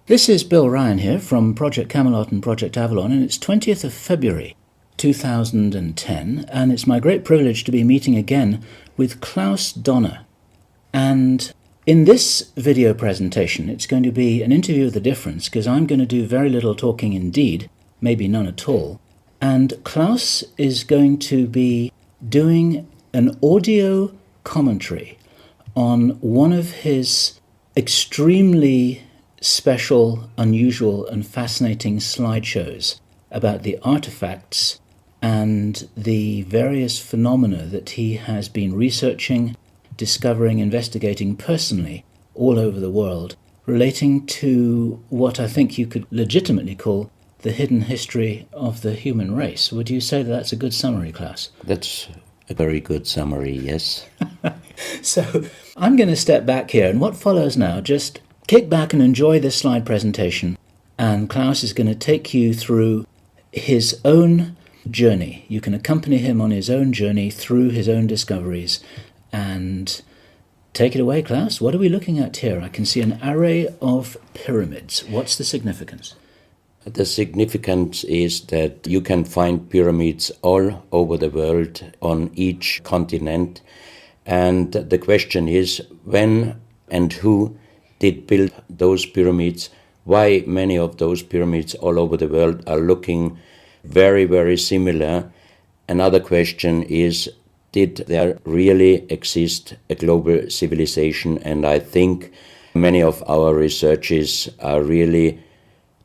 This is Bill Ryan here from Project Camelot and Project Avalon, and it's 20th of February 2010, and it's my great privilege to be meeting again with Klaus Dona. And in this video presentation, it's going to be an interview of the difference, because I'm going to do very little talking indeed, maybe none at all. And Klaus is going to be doing an audio commentary on one of his extremely special, unusual and fascinating slideshows about the artifacts and the various phenomena that he has been researching, discovering, investigating personally all over the world, relating to what I think you could legitimately call the hidden history of the human race. Would you say that that's a good summary, Klaus? That's a very good summary, yes. So I'm going to step back here, and what follows now, just kick back and enjoy this slide presentation, and Klaus is going to take you through his own journey. You can accompany him on his own journey through his own discoveries. And take it away, Klaus. What are we looking at here? I can see an array of pyramids. What's the significance? The significance is that you can find pyramids all over the world on each continent. And the question is, when and who did build those pyramids? Why many of those pyramids all over the world are looking very, very similar? Another question is, did there really exist a global civilization? And I think many of our researches are really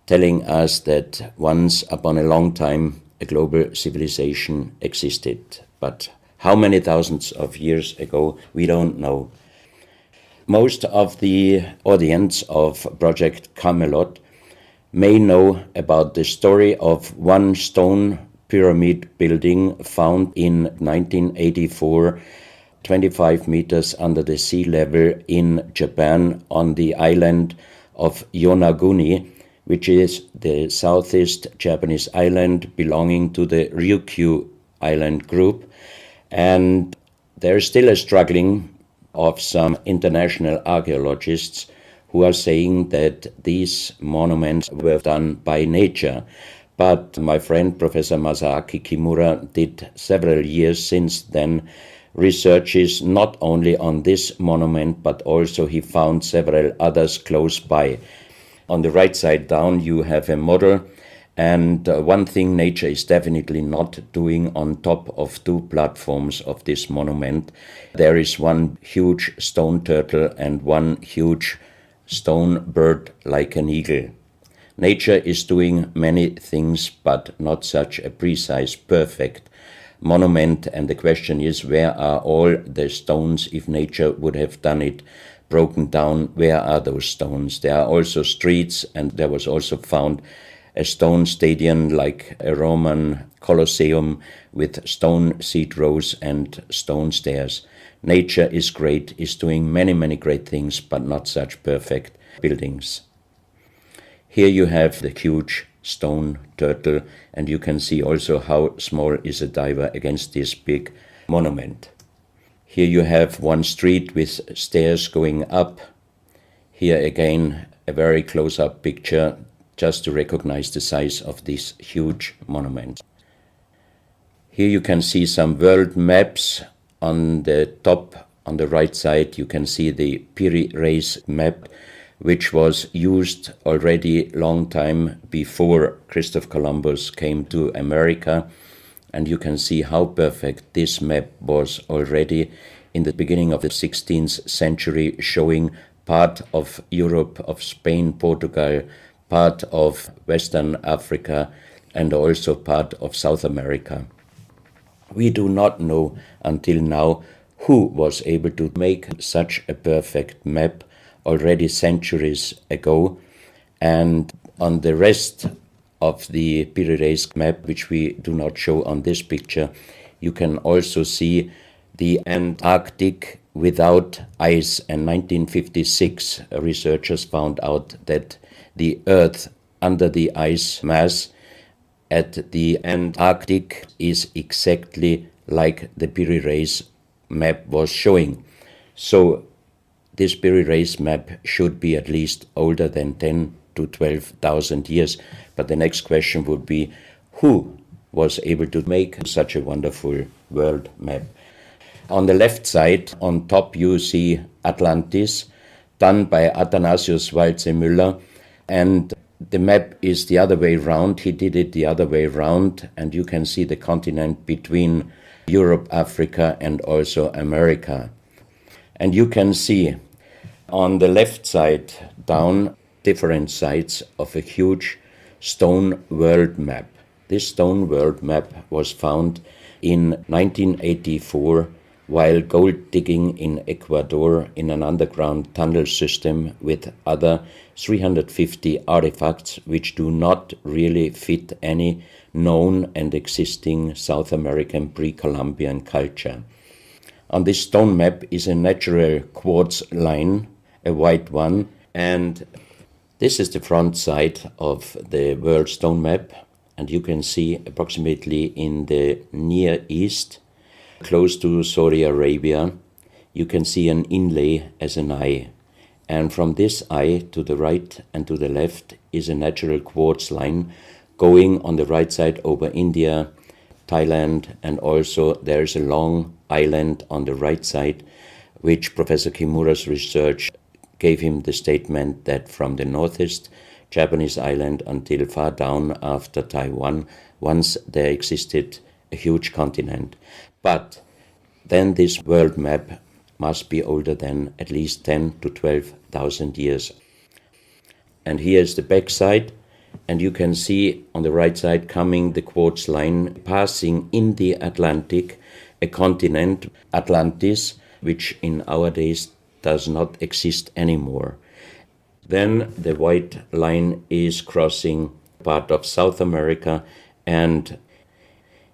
telling us that once upon a long time a global civilization existed. But how many thousands of years ago, we don't know. Most of the audience of Project Camelot may know about the story of one stone pyramid building found in 1984, 25 meters under the sea level in Japan on the island of Yonaguni, which is the southeast Japanese island belonging to the Ryukyu island group. And there is still a struggling of some international archaeologists who are saying that these monuments were done by nature. But my friend Professor Masaaki Kimura did several years since then researches not only on this monument, but also he found several others close by. On the right side down you have a model, and one thing nature is definitely not doing on top of two platforms of this monument. There is one huge stone turtle and one huge stone bird like an eagle. Nature is doing many things, but not such a precise, perfect monument. And the question is, where are all the stones? If nature would have done it broken down, where are those stones? There are also streets, and there was also found a stone stadium like a Roman Colosseum with stone seat rows and stone stairs. Nature is great, is doing many, many great things, but not such perfect buildings. Here you have the huge stone turtle, and you can see also how small is a diver against this big monument. Here you have one street with stairs going up. Here again a very close-up picture just to recognize the size of this huge monument. Here you can see some world maps. On the top, on the right side, you can see the Piri Reis map, which was used already long time before Christopher Columbus came to America. And you can see how perfect this map was already in the beginning of the 16th century, showing part of Europe, of Spain, Portugal, part of Western Africa, and also part of South America. We do not know until now who was able to make such a perfect map already centuries ago. And on the rest of the Piri Reis map, which we do not show on this picture, you can also see the Antarctic without ice. In 1956, researchers found out that the Earth under the ice mass at the Antarctic is exactly like the Piri Reis map was showing. So this Piri Reis map should be at least older than 10 to 12,000 years. But the next question would be, who was able to make such a wonderful world map? On the left side, on top, you see Atlantis, done by Athanasius Walzemüller, and the map is the other way round. He did it the other way round, and you can see the continent between Europe, Africa, and also America. And you can see on the left side down different sides of a huge stone world map. This stone world map was found in 1984 while gold digging in Ecuador in an underground tunnel system with other 350 artifacts which do not really fit any known and existing South American pre-Columbian culture. On this stone map is a natural quartz line, a white one, and this is the front side of the world stone map, and you can see approximately in the Near East, close to Saudi Arabia, you can see an inlay as an eye. And from this eye to the right and to the left is a natural quartz line going on the right side over India, Thailand, and also there is a long island on the right side, which Professor Kimura's research gave him the statement that from the northeast Japanese island until far down after Taiwan, once there existed a huge continent. But then this world map must be older than at least 10 to 12,000 years. And here is the back side, and you can see on the right side coming the quartz line passing in the Atlantic, a continent, Atlantis, which in our days does not exist anymore. Then the white line is crossing part of South America, and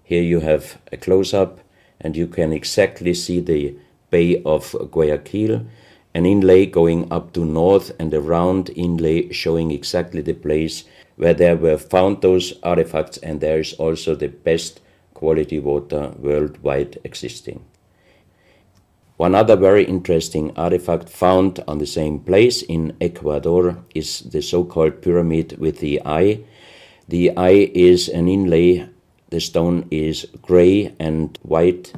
here you have a close-up, and you can exactly see the Bay of Guayaquil, an inlay going up to north, and a round inlay showing exactly the place where there were found those artifacts, and there is also the best quality water worldwide existing. One other very interesting artifact found on the same place in Ecuador is the so-called pyramid with the eye. The eye is an inlay, the stone is gray and white,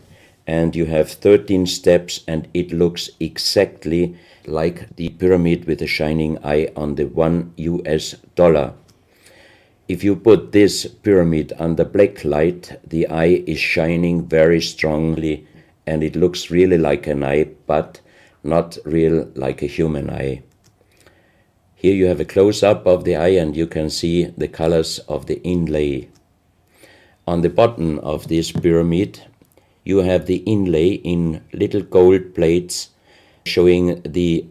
and you have 13 steps, and it looks exactly like the pyramid with a shining eye on the $1. If you put this pyramid under black light, the eye is shining very strongly, and it looks really like an eye, but not real like a human eye. Here you have a close-up of the eye, and you can see the colors of the inlay. On the bottom of this pyramid, you have the inlay in little gold plates showing the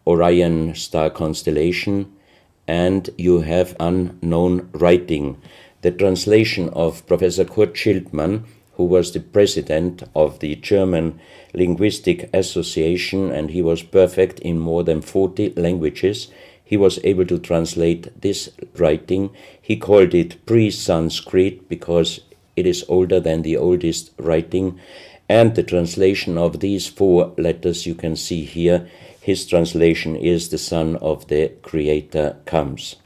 Orion star constellation, and you have unknown writing. The translation of Professor Kurt Schildmann, who was the president of the German Linguistic Association, and he was perfect in more than 40 languages. He was able to translate this writing. He called it pre-Sanskrit because it is older than the oldest writing. And the translation of these 4 letters you can see here, his translation is "the Son of the Creator comes."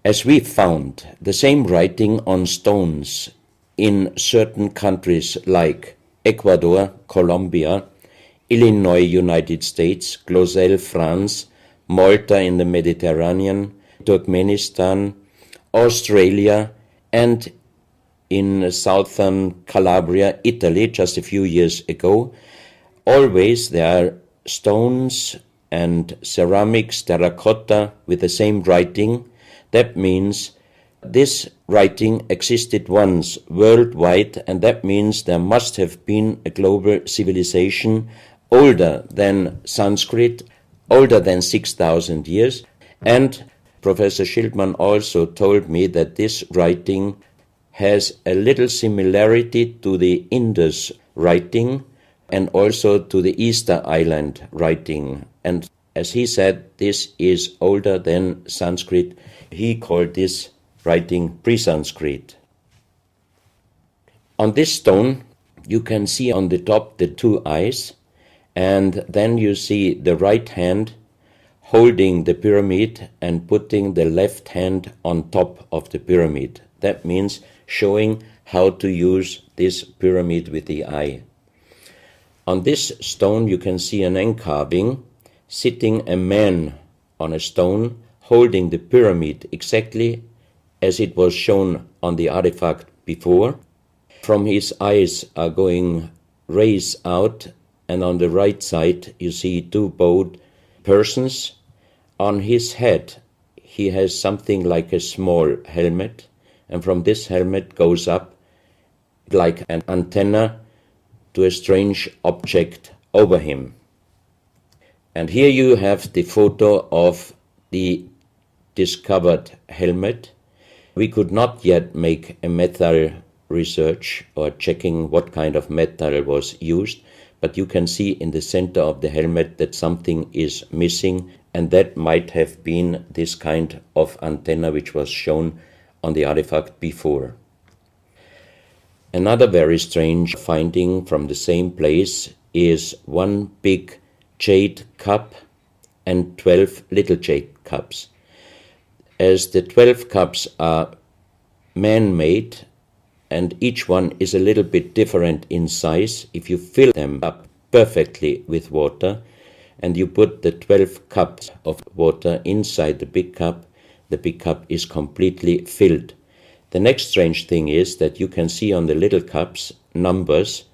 As we found the same writing on stones in certain countries like Ecuador, Colombia, Illinois, United States, Clausel, France, Malta in the Mediterranean, Turkmenistan, Australia, and in southern Calabria, Italy, just a few years ago. Always there are stones and ceramics, terracotta with the same writing. That means this writing existed once worldwide, and that means there must have been a global civilization older than Sanskrit, older than 6,000 years. And Professor Schildmann also told me that this writing has a little similarity to the Indus writing and also to the Easter Island writing. And as he said, this is older than Sanskrit. He called this writing pre-Sanskrit. On this stone, you can see on the top the 2 eyes, and then you see the right hand holding the pyramid and putting the left hand on top of the pyramid. That means showing how to use this pyramid with the eye. On this stone you can see an encarving, sitting a man on a stone holding the pyramid exactly as it was shown on the artifact before. From his eyes are going rays out, and on the right side you see two bowed persons. On his head he has something like a small helmet, and from this helmet goes up like an antenna to a strange object over him. And here you have the photo of the discovered helmet. We could not yet make a metal research or checking what kind of metal was used, but you can see in the center of the helmet that something is missing, and that might have been this kind of antenna which was shown on the artifact before. Another very strange finding from the same place is one big jade cup and 12 little jade cups. As the 12 cups are man-made and each one is a little bit different in size, if you fill them up perfectly with water and you put the 12 cups of water inside the big cup is completely filled. The next strange thing is that you can see on the little cups numbers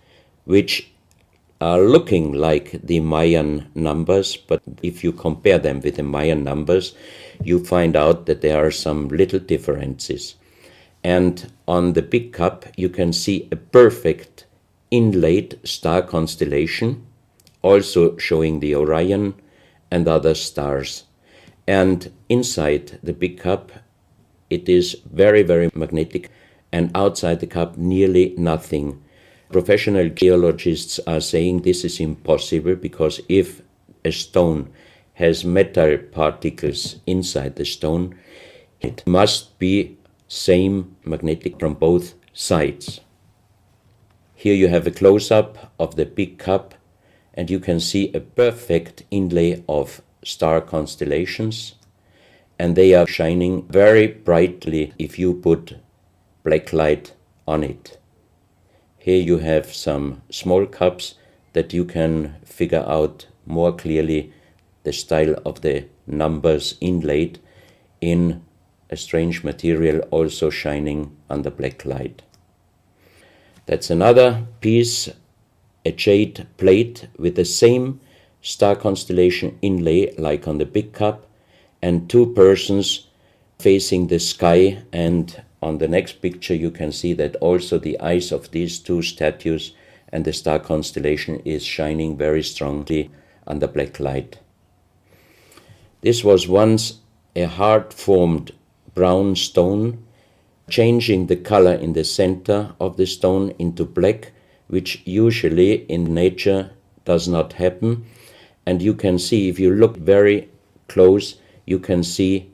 which are looking like the Mayan numbers, but if you compare them with the Mayan numbers, you find out that there are some little differences. And on the big cup you can see a perfect inlaid star constellation, also showing the Orion and other stars. And inside the big cup it is very, very magnetic, and outside the cup nearly nothing. Professional geologists are saying this is impossible because if a stone has metal particles inside the stone, it must be same magnetic from both sides. Here you have a close-up of the big cup and you can see a perfect inlay of star constellations, and they are shining very brightly if you put black light on it. Here you have some small cups that you can figure out more clearly the style of the numbers inlaid in a strange material also shining under black light. That's another piece, a jade plate with the same star constellation inlay like on the big cup, and two persons facing the sky, and on the next picture you can see that also the eyes of these two statues and the star constellation is shining very strongly under black light. This was once a hard-formed brown stone, changing the color in the center of the stone into black, which usually in nature does not happen. And you can see, if you look very close, you can see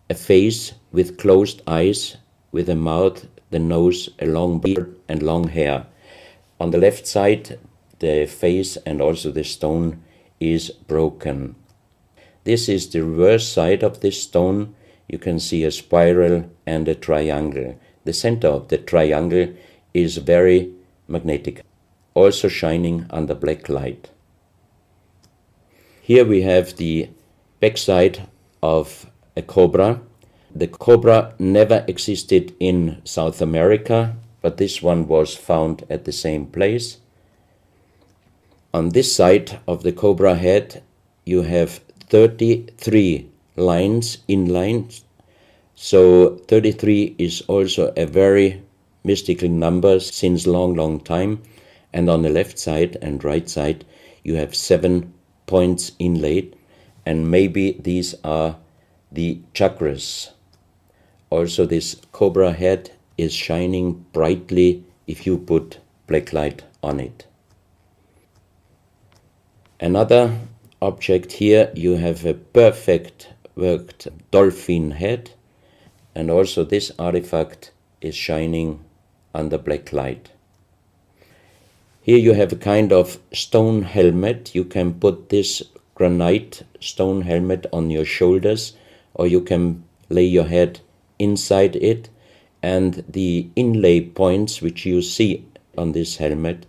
a face with closed eyes, with a mouth, the nose, a long beard and long hair. On the left side, the face and also the stone is broken. This is the reverse side of this stone. You can see a spiral and a triangle. The center of the triangle is very magnetic, also shining under black light. Here we have the backside of a cobra. The cobra never existed in South America, but this one was found at the same place. On this side of the cobra head you have 33 lines, inlines. So 33 is also a very mystical number since long time. And on the left side and right side you have 7 points inlaid, and maybe these are the chakras. Also this cobra head is shining brightly if you put black light on it. Another object here, you have a perfect worked dolphin head, and also this artifact is shining under black light. Here you have a kind of stone helmet. You can put this granite stone helmet on your shoulders, or you can lay your head inside it, and the inlay points which you see on this helmet,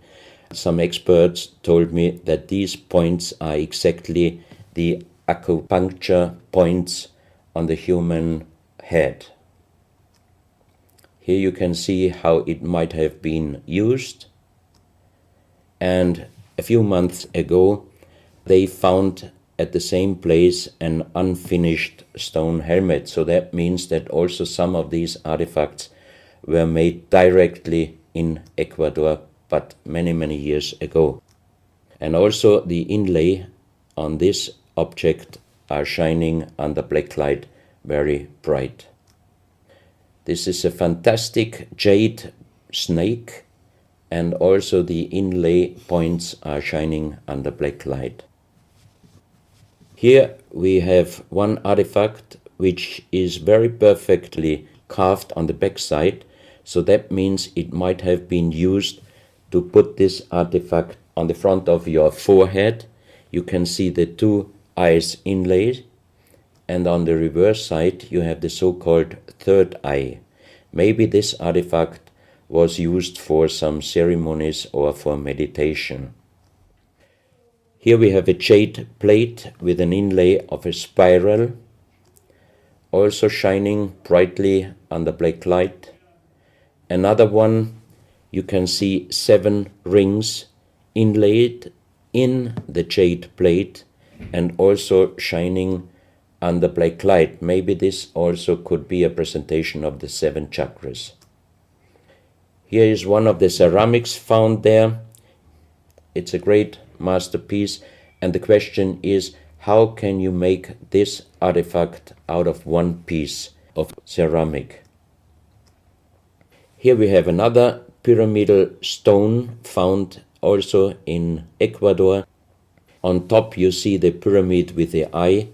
some experts told me that these points are exactly the acupuncture points on the human head. Here you can see how it might have been used, and a few months ago they found at the same place an unfinished stone helmet. So that means that also some of these artifacts were made directly in Ecuador, but many years ago. And also the inlay on this object are shining under black light very bright. This is a fantastic jade snake, and also the inlay points are shining under black light. Here we have one artifact which is very perfectly carved on the back side, so that means it might have been used to put this artifact on the front of your forehead. You can see the two eyes inlaid, and on the reverse side you have the so-called third eye. Maybe this artifact was used for some ceremonies or for meditation. Here we have a jade plate with an inlay of a spiral, also shining brightly under black light. Another one, you can see 7 rings inlaid in the jade plate and also shining under black light. Maybe this also could be a presentation of the 7 chakras. Here is one of the ceramics found there. It's a great masterpiece, and the question is, how can you make this artifact out of one piece of ceramic? Here we have another pyramidal stone found also in Ecuador. On top you see the pyramid with the eye,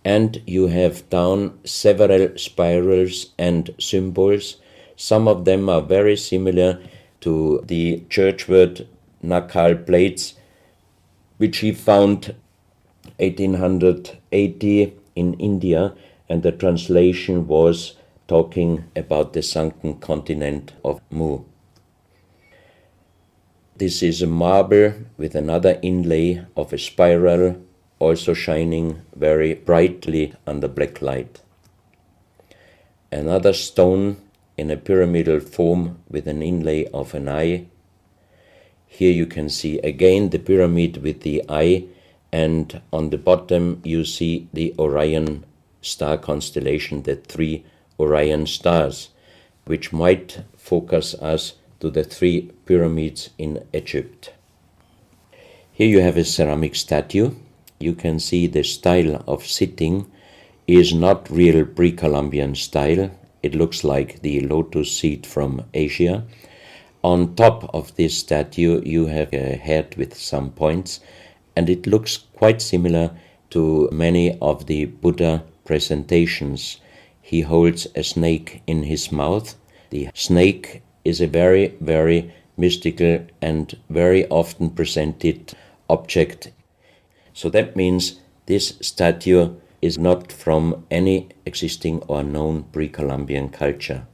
and you have down several spirals and symbols. Some of them are very similar to the churchward Nakal plates, which he found 1880 in India, and the translation was talking about the sunken continent of Mu. This is a marble with another inlay of a spiral, also shining very brightly under black light. Another stone in a pyramidal form with an inlay of an eye. Here you can see again the pyramid with the eye, and on the bottom you see the Orion star constellation, the 3 Orion stars, which might focus us to the 3 pyramids in Egypt. Here you have a ceramic statue. You can see the style of sitting is not real pre-Columbian style. It looks like the lotus seat from Asia. On top of this statue you have a head with some points, and it looks quite similar to many of the Buddha presentations. He holds a snake in his mouth. The snake is a very mystical and very often presented object. So that means this statue is not from any existing or known pre-Columbian culture.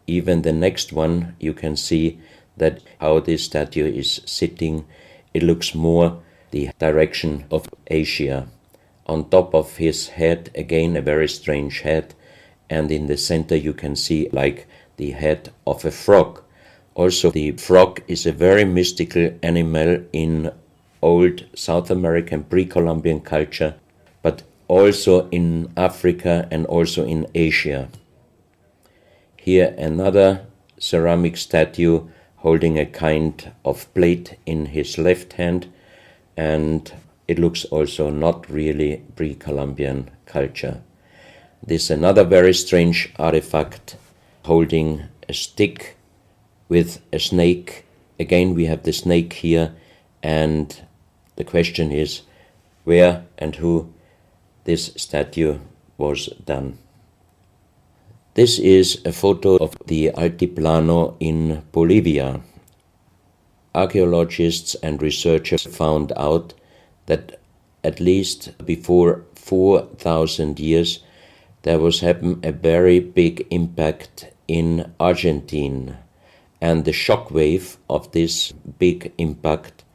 Even the next one, you can see that how this statue is sitting, it looks more the direction of Asia. On top of his head, again a very strange head, and in the center you can see like the head of a frog. Also, the frog is a very mystical animal in old South American pre-Columbian culture, but also in Africa and also in Asia. Here another ceramic statue holding a kind of plate in his left hand, and it looks also not really pre-Columbian culture. This is another very strange artifact holding a stick with a snake. Again we have the snake here, and the question is where and who this statue was done. This is a photo of the Altiplano in Bolivia. Archaeologists and researchers found out that at least before 4,000 years, there was happened a very big impact in Argentina, and the shock wave of this big impact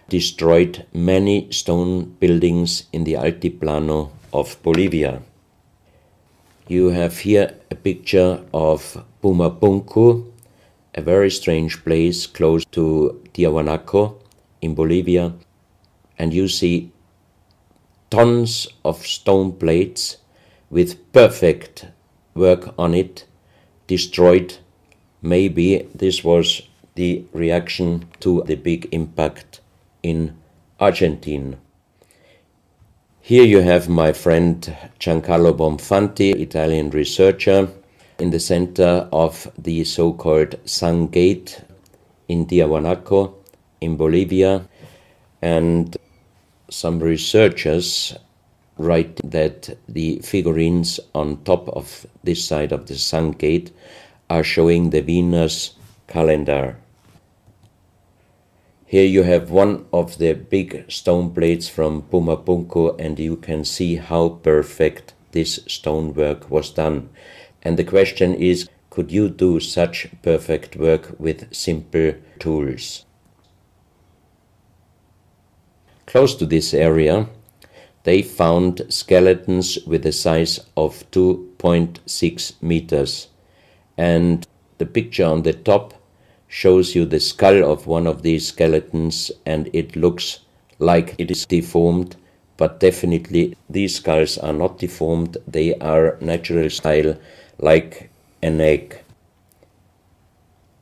destroyed many stone buildings in the Altiplano of Bolivia. You have here a picture of Pumapunku, a very strange place close to Tiahuanaco in Bolivia, and you see tons of stone plates with perfect work on it destroyed. Maybe this was the reaction to the big impact in Argentina. Here you have my friend Giancarlo Bonfanti, Italian researcher, in the center of the so-called Sun Gate in Tiahuanaco in Bolivia, and some researchers write that the figurines on top of this side of the Sun Gate are showing the Venus calendar. Here you have one of the big stone plates from Pumapunku, and you can see how perfect this stonework was done. And the question is, could you do such perfect work with simple tools? Close to this area, they found skeletons with a size of 2.6 meters. And the picture on the top shows you the skull of one of these skeletons, and it looks like it is deformed, but definitely these skulls are not deformed. They are natural style, like an egg.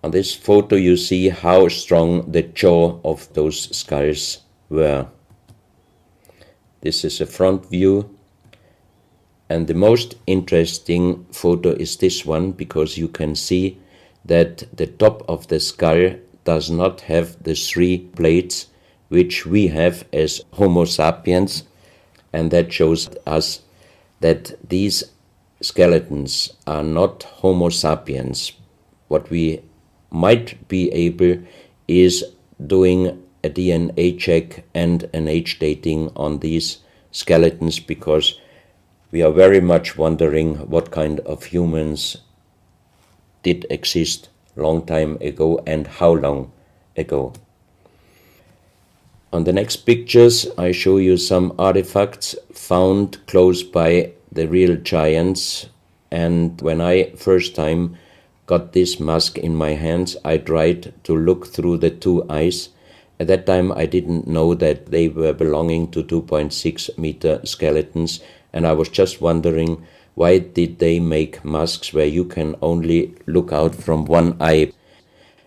On this photo you see how strong the jaw of those skulls were. This is a front view, and the most interesting photo is this one, because you can see that the top of the skull does not have the three plates which we have as Homo sapiens, and that shows us that these skeletons are not Homo sapiens. What we might be able is doing a DNA check and an age dating on these skeletons, because we are very much wondering what kind of humans did exist long time ago and how long ago. On the next pictures I show you some artifacts found close by the real giants, and when I first time got this mask in my hands, I tried to look through the two eyes. At that time I didn't know that they were belonging to 2.6 meter skeletons, and I was just wondering, why did they make masks where you can only look out from one eye?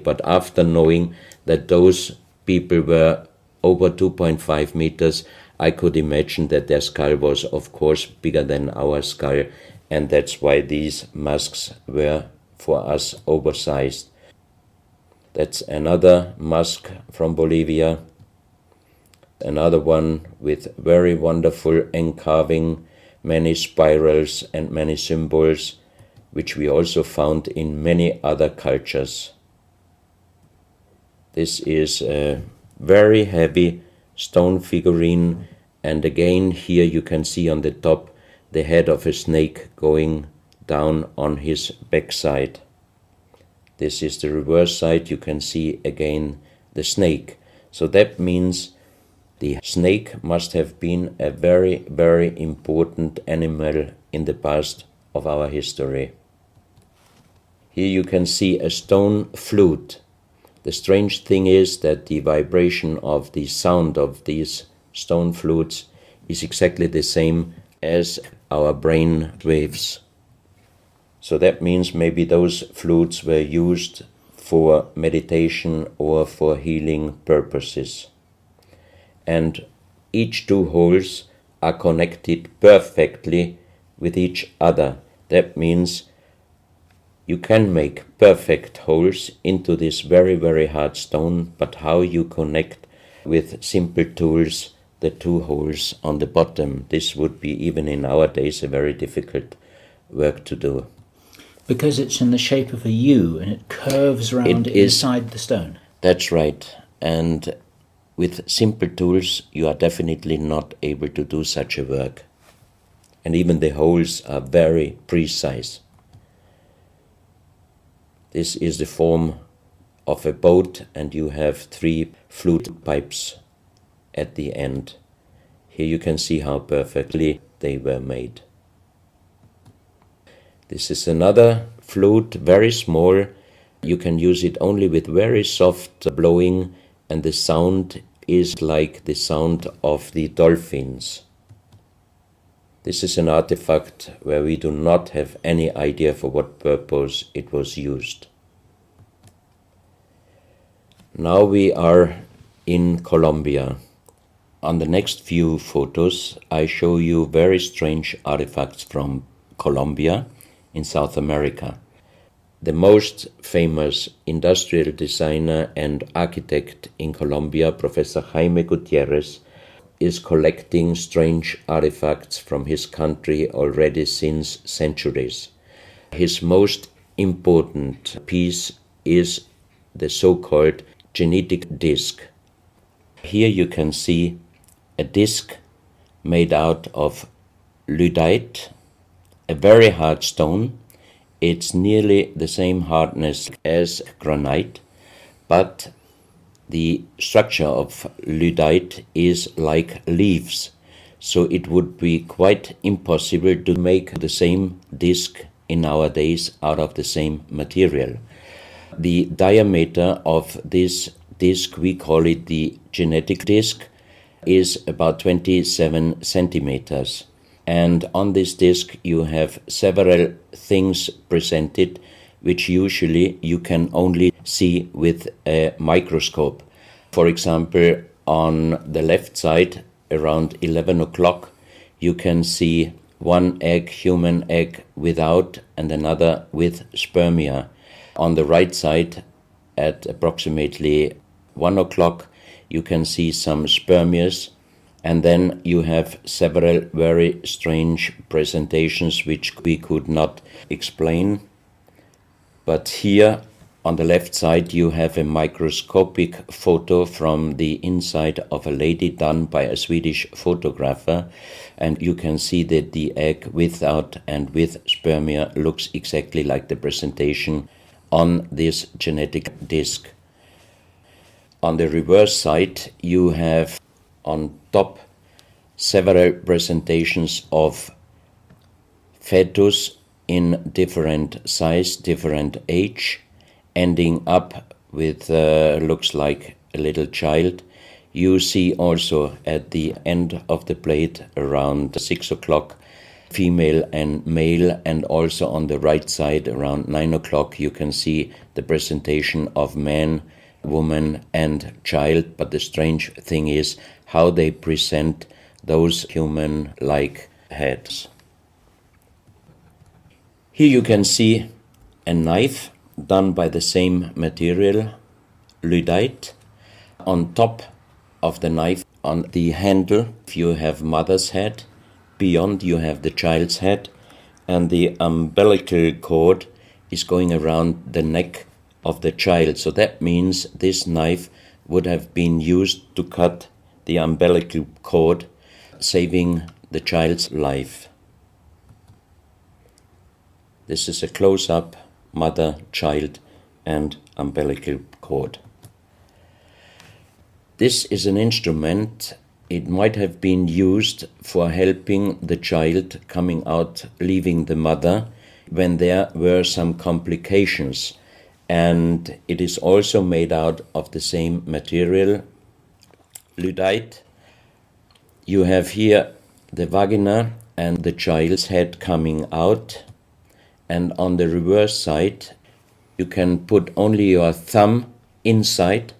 But after knowing that those people were over 2.5 meters, I could imagine that their skull was of course bigger than our skull, and that's why these masks were for us oversized. That's another mask from Bolivia, another one with very wonderful encarving, many spirals and many symbols, which we also found in many other cultures. This is a very heavy stone figurine, and again here you can see on the top the head of a snake going down on his backside. This is the reverse side. You can see again the snake. So that means the snake must have been a very, very important animal in the past of our history. Here you can see a stone flute. The strange thing is that the vibration of the sound of these stone flutes is exactly the same as our brain waves. So that means maybe those flutes were used for meditation or for healing purposes. And each two holes are connected perfectly with each other. That means you can make perfect holes into this very, very hard stone, but how you connect with simple tools the two holes on the bottom, this would be even in our days a very difficult work to do. Because it's in the shape of a U and it curves around inside the stone. That's right. And with simple tools you are definitely not able to do such a work. And even the holes are very precise. This is the form of a boat, and you have 3 flute pipes at the end. Here you can see how perfectly they were made. This is another flute, very small. You can use it only with very soft blowing, and the sound is like the sound of the dolphins. This is an artifact where we do not have any idea for what purpose it was used. Now we are in Colombia. On the next few photos, I show you very strange artifacts from Colombia in South America. The most famous industrial designer and architect in Colombia, Professor Jaime Gutierrez, is collecting strange artifacts from his country already since centuries. His most important piece is the so-called genetic disc. Here you can see a disc made out of lyddite, a very hard stone. It's nearly the same hardness as granite, but the structure of lyddite is like leaves, so it would be quite impossible to make the same disc in our days out of the same material. The diameter of this disc, we call it the genetic disc, is about 27 centimeters. And on this disc you have several things presented which usually you can only see with a microscope. For example, on the left side, around 11 o'clock, you can see one egg, human egg, without, and another with spermia. On the right side, at approximately 1 o'clock, you can see some spermias, and then you have several very strange presentations which we could not explain. But here on the left side you have a microscopic photo from the inside of a lady done by a Swedish photographer, and you can see that the egg without and with spermia looks exactly like the presentation on this genetic disc. On the reverse side you have on top several presentations of fetus in different size, different age, ending up with looks like a little child. You see also at the end of the plate around 6 o'clock female and male, and also on the right side around 9 o'clock you can see the presentation of man, woman and child. But the strange thing is how they present those human-like heads. Here you can see a knife done by the same material, lyddite. On top of the knife, on the handle, you have mother's head. Beyond you have the child's head, and the umbilical cord is going around the neck of the child. So that means this knife would have been used to cut the umbilical cord, saving the child's life. This is a close-up mother, child and umbilical cord. This is an instrument. It might have been used for helping the child coming out, leaving the mother, when there were some complications. And it is also made out of the same material, lyddite. You have here the vagina and the child's head coming out, and on the reverse side you can put only your thumb inside.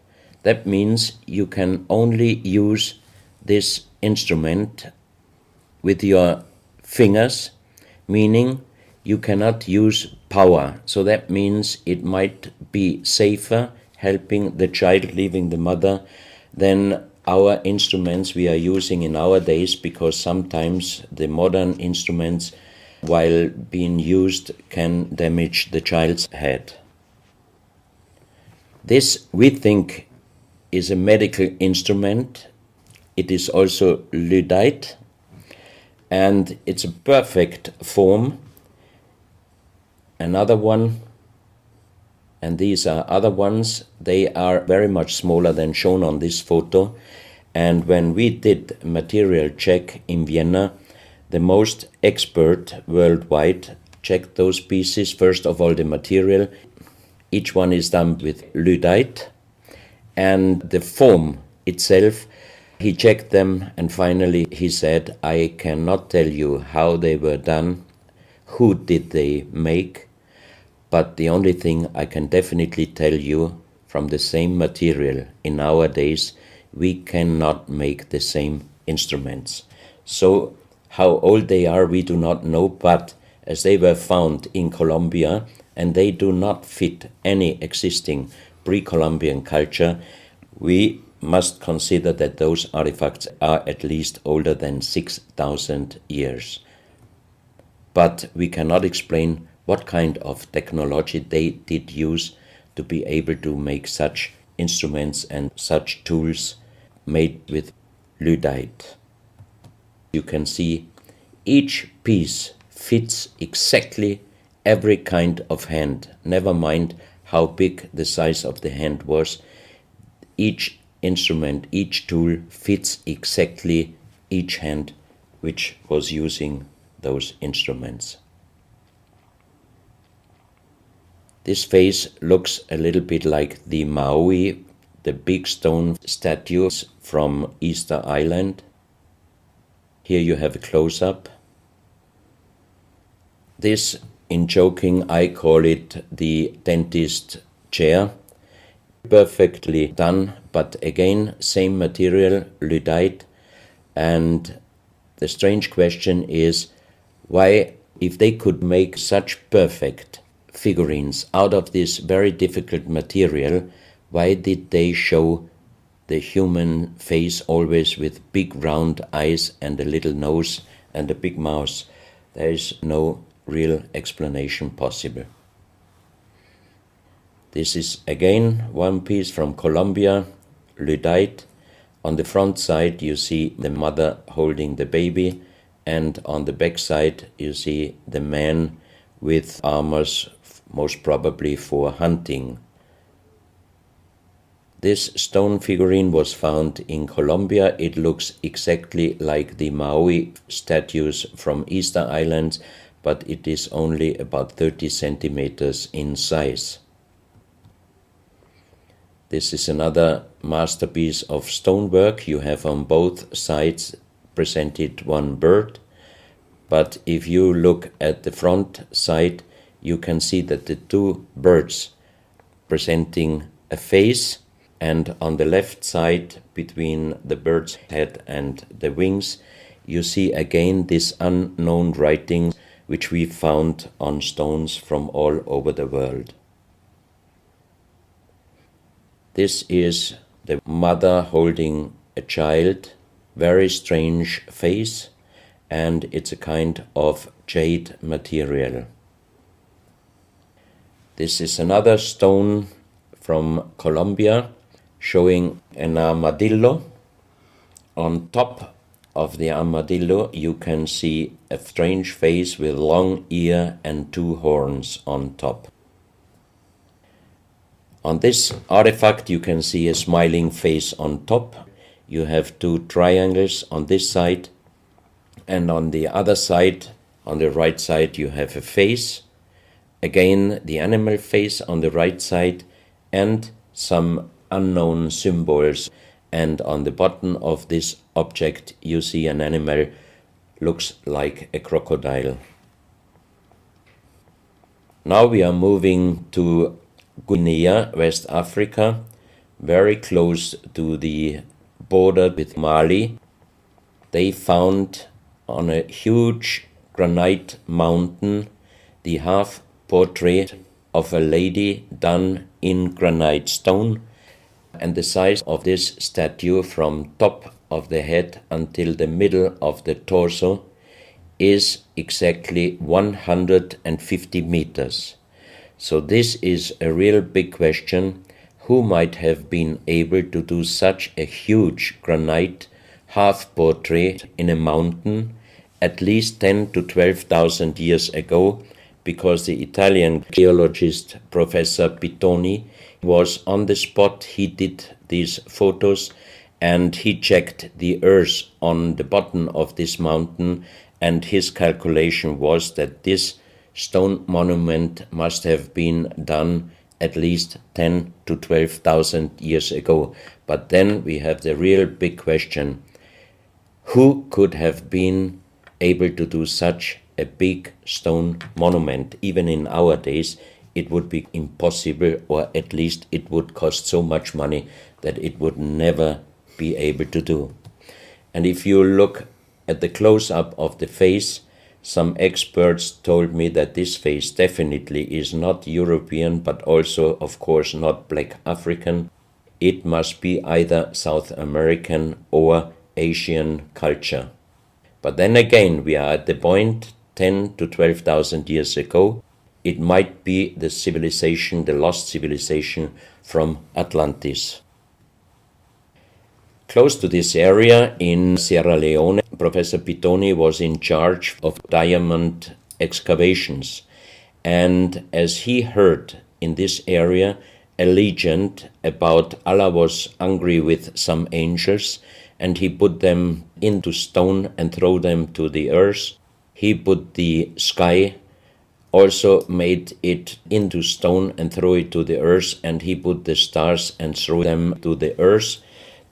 That means you can only use this instrument with your fingers, meaning you cannot use power. So that means it might be safer helping the child leaving the mother than our instruments we are using in our days, because sometimes the modern instruments, while being used, can damage the child's head. This, we think, is a medical instrument. It is also lyddite, and it's a perfect form. Another one, and these are other ones, they are very much smaller than shown on this photo. And when we did a material check in Vienna, the most expert worldwide checked those pieces. First of all, the material. Each one is done with lyddite, and the form itself, he checked them, and finally he said, I cannot tell you how they were done, who did they make, but the only thing I can definitely tell you, from the same material in our days, we cannot make the same instruments. So how old they are, we do not know, but as they were found in Colombia, and they do not fit any existing pre-Columbian culture, we must consider that those artifacts are at least older than 6,000 years. But we cannot explain what kind of technology they did use to be able to make such instruments and such tools made with lyddite. You can see each piece fits exactly every kind of hand, never mind how big the size of the hand was. Each instrument, each tool fits exactly each hand which was using those instruments. This face looks a little bit like the Maui, the big stone statues from Easter Island. Here you have a close-up. This, in joking, I call it the dentist chair. Perfectly done, but again, same material, lyddite. And the strange question is, why, if they could make such perfect figurines out of this very difficult material, why did they show the human face always with big round eyes and a little nose and a big mouth? There is no real explanation possible. This is again one piece from Colombia, lyddite. On the front side you see the mother holding the baby, and on the back side you see the man with armors, most probably for hunting. This stone figurine was found in Colombia. It looks exactly like the Maui statues from Easter Islands, but it is only about 30 centimeters in size. This is another masterpiece of stonework. You have on both sides presented one bird, but if you look at the front side, you can see that the two birds presenting a face, and on the left side, between the bird's head and the wings, you see again this unknown writing which we found on stones from all over the world. This is the mother holding a child, very strange face, and it's a kind of jade material. This is another stone from Colombia showing an armadillo. On top of the armadillo you can see a strange face with long ear and two horns on top. On this artifact you can see a smiling face on top. You have two triangles on this side, and on the other side, on the right side, you have a face. Again, the animal face on the right side, and some unknown symbols. And on the bottom of this object you see an animal, looks like a crocodile. Now we are moving to Guinea, West Africa, very close to the border with Mali. They found on a huge granite mountain the half portrait of a lady done in granite stone, and the size of this statue from top of the head until the middle of the torso is exactly 150 meters. So this is a real big question. who might have been able to do such a huge granite half-portrait in a mountain at least 10 to 12,000 years ago, because the Italian geologist Professor Pittoni was on the spot. He did these photos and he checked the earth on the bottom of this mountain, and his calculation was that this stone monument must have been done at least 10 to 12,000 years ago. But then we have the real big question: who could have been able to do such a big stone monument? Even in our days, it would be impossible, or at least it would cost so much money that it would never be able to do. And if you look at the close-up of the face, some experts told me that this face definitely is not European, but also, of course, not Black African. It must be either South American or Asian culture. But then again, we are at the point 10 to 12,000 years ago. It might be the civilization, the lost civilization from Atlantis. Close to this area in Sierra Leone, Professor Pittoni was in charge of diamond excavations. And as he heard in this area a legend about Allah was angry with some angels, and he put them into stone and throw them to the earth. He put the sky, also made it into stone and throw it to the earth, and he put the stars and threw them to the earth.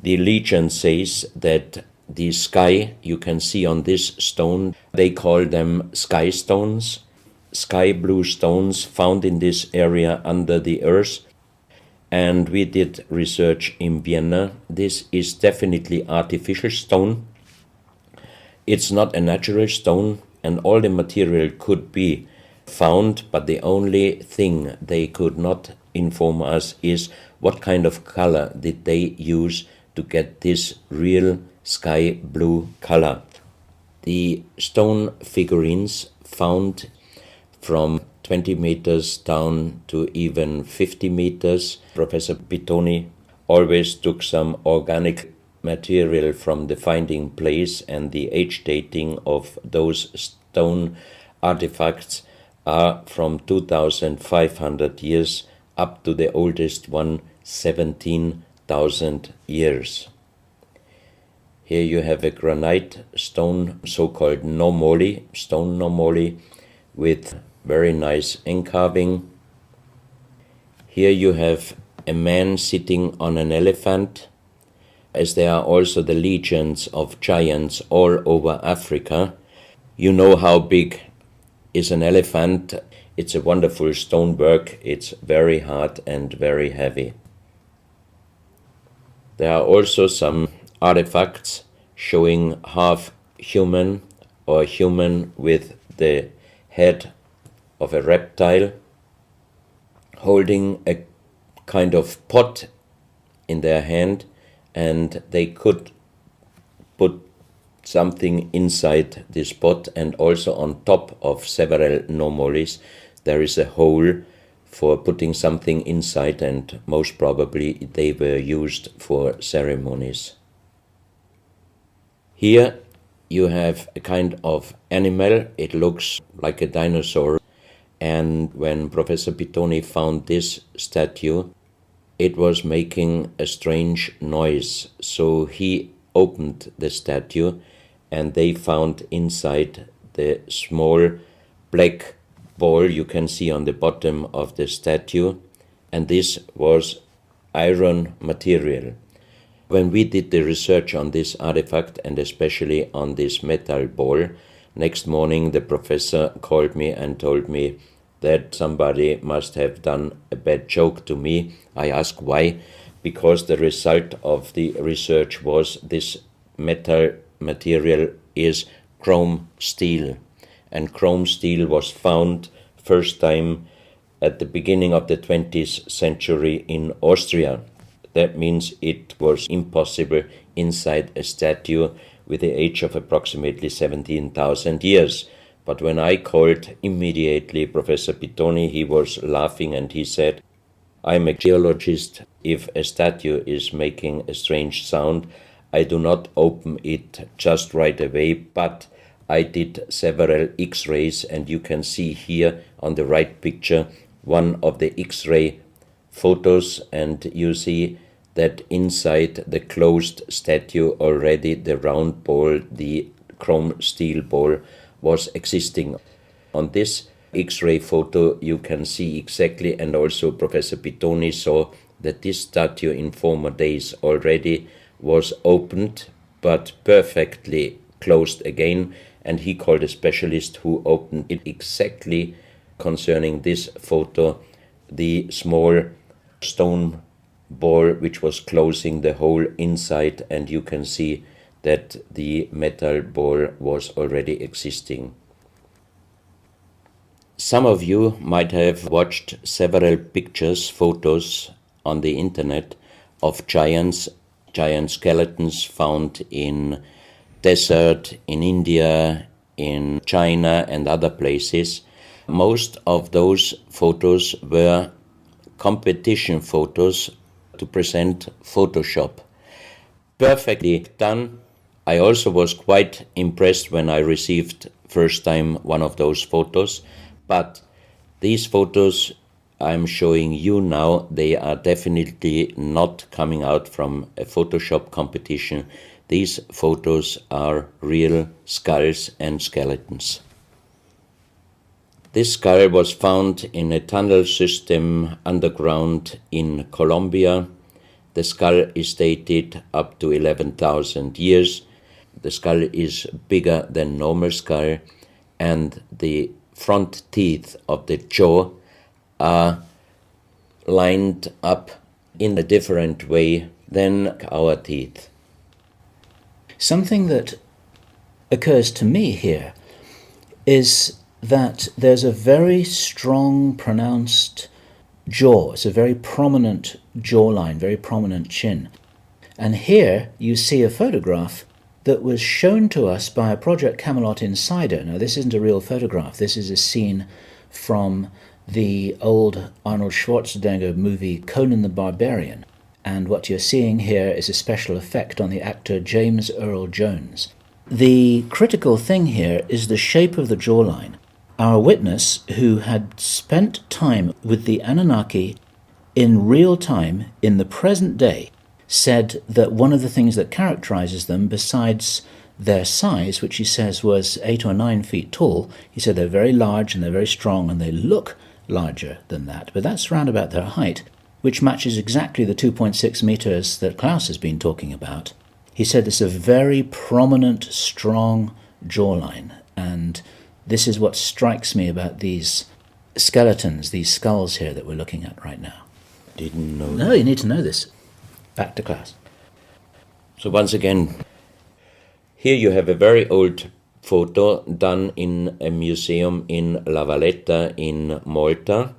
The legend says that the sky you can see on this stone, they call them sky stones, sky blue stones found in this area under the earth. And we did research in Vienna. This is definitely artificial stone. It's not a natural stone, and all the material could be found, but the only thing they could not inform us is what kind of color did they use to get this real sky blue color. The stone figurines found from 20 meters down to even 50 meters. Professor Pittoni always took some organic material from the finding place, and the age dating of those stone artifacts are from 2,500 years up to the oldest one, 17,000 years. Here you have a granite stone, so-called nomoli, stone nomoli, with very nice encarving. Here you have a man sitting on an elephant, as there are also the legends of giants all over Africa. You know how big is an elephant. It's a wonderful stonework. It's very hard and very heavy. There are also some artifacts showing half human or human with the head of a reptile, holding a kind of pot in their hand, and they could put something inside this pot, and also on top of several nomolis there is a hole for putting something inside, and most probably they were used for ceremonies. Here you have a kind of animal. It looks like a dinosaur, and when Professor Pittoni found this statue, it was making a strange noise. So he opened the statue, and they found inside the small black ball you can see on the bottom of the statue, and this was iron material. When we did the research on this artifact, and especially on this metal ball, next morning the professor called me and told me that somebody must have done a bad joke to me. I asked why, because the result of the research was this metal material is chrome steel, and chrome steel was found first time at the beginning of the 20th century in Austria. That means it was impossible inside a statue with the age of approximately 17,000 years. But when I called immediately Professor Pittoni, he was laughing and he said, I'm a geologist. If a statue is making a strange sound, I do not open it just right away, but I did several X-rays, and you can see here on the right picture one of the X-ray photos, and you see that inside the closed statue already the round ball, the chrome steel ball, was existing. On this X-ray photo you can see exactly, and also Professor Pitoni saw, that this statue in former days already was opened but perfectly closed again, and he called a specialist who opened it exactly concerning this photo, the small stone ball which was closing the hole inside, and you can see that the metal ball was already existing. Some of you might have watched several pictures, photos on the internet of giant skeletons found in desert, in India, in China and other places. Most of those photos were competition photos to present Photoshop. Perfectly done. I also was quite impressed when I received first time one of those photos, but these photos I'm showing you now, they are definitely not coming out from a Photoshop competition. These photos are real skulls and skeletons. This skull was found in a tunnel system underground in Colombia. The skull is dated up to 11,000 years. The skull is bigger than normal skull, and the front teeth of the jaw are lined up in a different way than our teeth. Something that occurs to me here is that there's a very strong, pronounced jaw. It's a very prominent jawline, very prominent chin. And here you see a photograph that was shown to us by a Project Camelot insider. Now, this isn't a real photograph. This is a scene from the old Arnold Schwarzenegger movie Conan the Barbarian. And what you're seeing here is a special effect on the actor James Earl Jones. The critical thing here is the shape of the jawline. Our witness, who had spent time with the Anunnaki in real time, in the present day, said that one of the things that characterizes them, besides their size, which he says was 8 or 9 feet tall, he said they're very large and they're very strong and they look larger than that, but that's round about their height, which matches exactly the 2.6 meters that Klaus has been talking about. He said it's a very prominent, strong jawline, and this is what strikes me about these skeletons, these skulls here that we're looking at right now. Didn't know. No, you need to know this. Back to Klaus. So once again, here you have a very old photo done in a museum in La Valletta in Malta,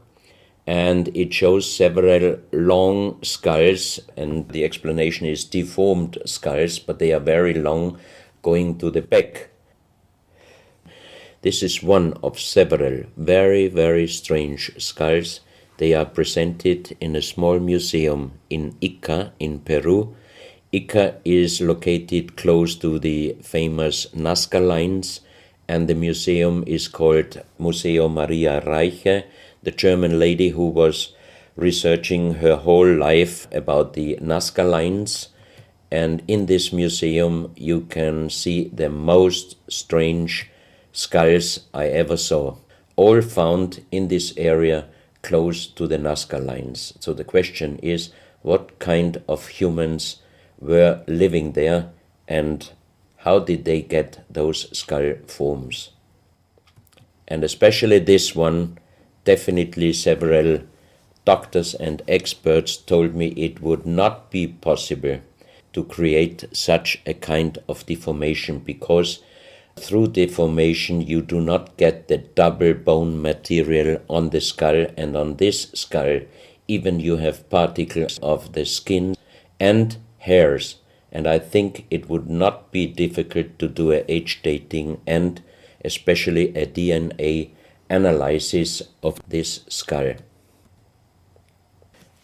and it shows several long skulls, and the explanation is deformed skulls, but they are very long, going to the back. This is one of several very, very strange skulls. They are presented in a small museum in Ica in Peru. Ica is located close to the famous Nazca lines, and the museum is called Museo Maria Reiche, the German lady who was researching her whole life about the Nazca lines. And in this museum you can see the most strange skulls I ever saw, all found in this area close to the Nazca lines. So the question is, what kind of humans were living there, and how did they get those skull forms? And especially this one, definitely several doctors and experts told me it would not be possible to create such a kind of deformation, because through deformation you do not get the double bone material on the skull, and on this skull even you have particles of the skin and hairs, and I think it would not be difficult to do a age dating and especially a DNA analysis of this skull.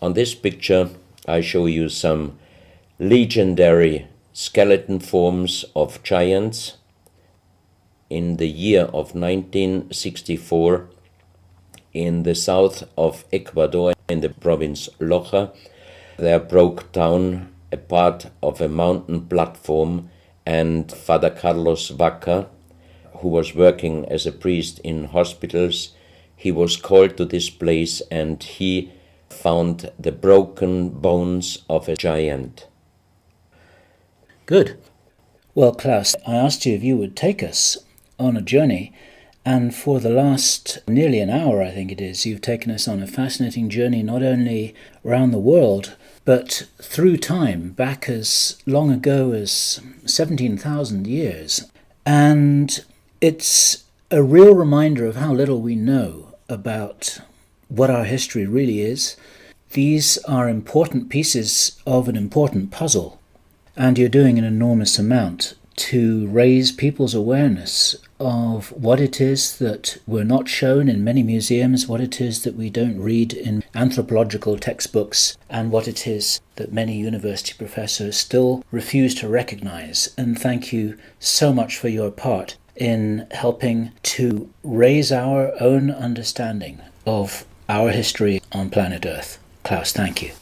On this picture, I show you some legendary skeleton forms of giants. In the year of 1964, in the south of Ecuador, in the province Loja, there broke down a part of a mountain platform, and Father Carlos Vaca, who was working as a priest in hospitals, he was called to this place and he found the broken bones of a giant. Good. Well, Klaus, I asked you if you would take us on a journey, and for the last nearly an hour, I think it is, you've taken us on a fascinating journey not only around the world, but through time, back as long ago as 17,000 years. And it's a real reminder of how little we know about what our history really is. These are important pieces of an important puzzle, and you're doing an enormous amount to raise people's awareness of what it is that we're not shown in many museums, what it is that we don't read in anthropological textbooks, and what it is that many university professors still refuse to recognize. And thank you so much for your part in helping to raise our own understanding of our history on planet Earth. Klaus, thank you.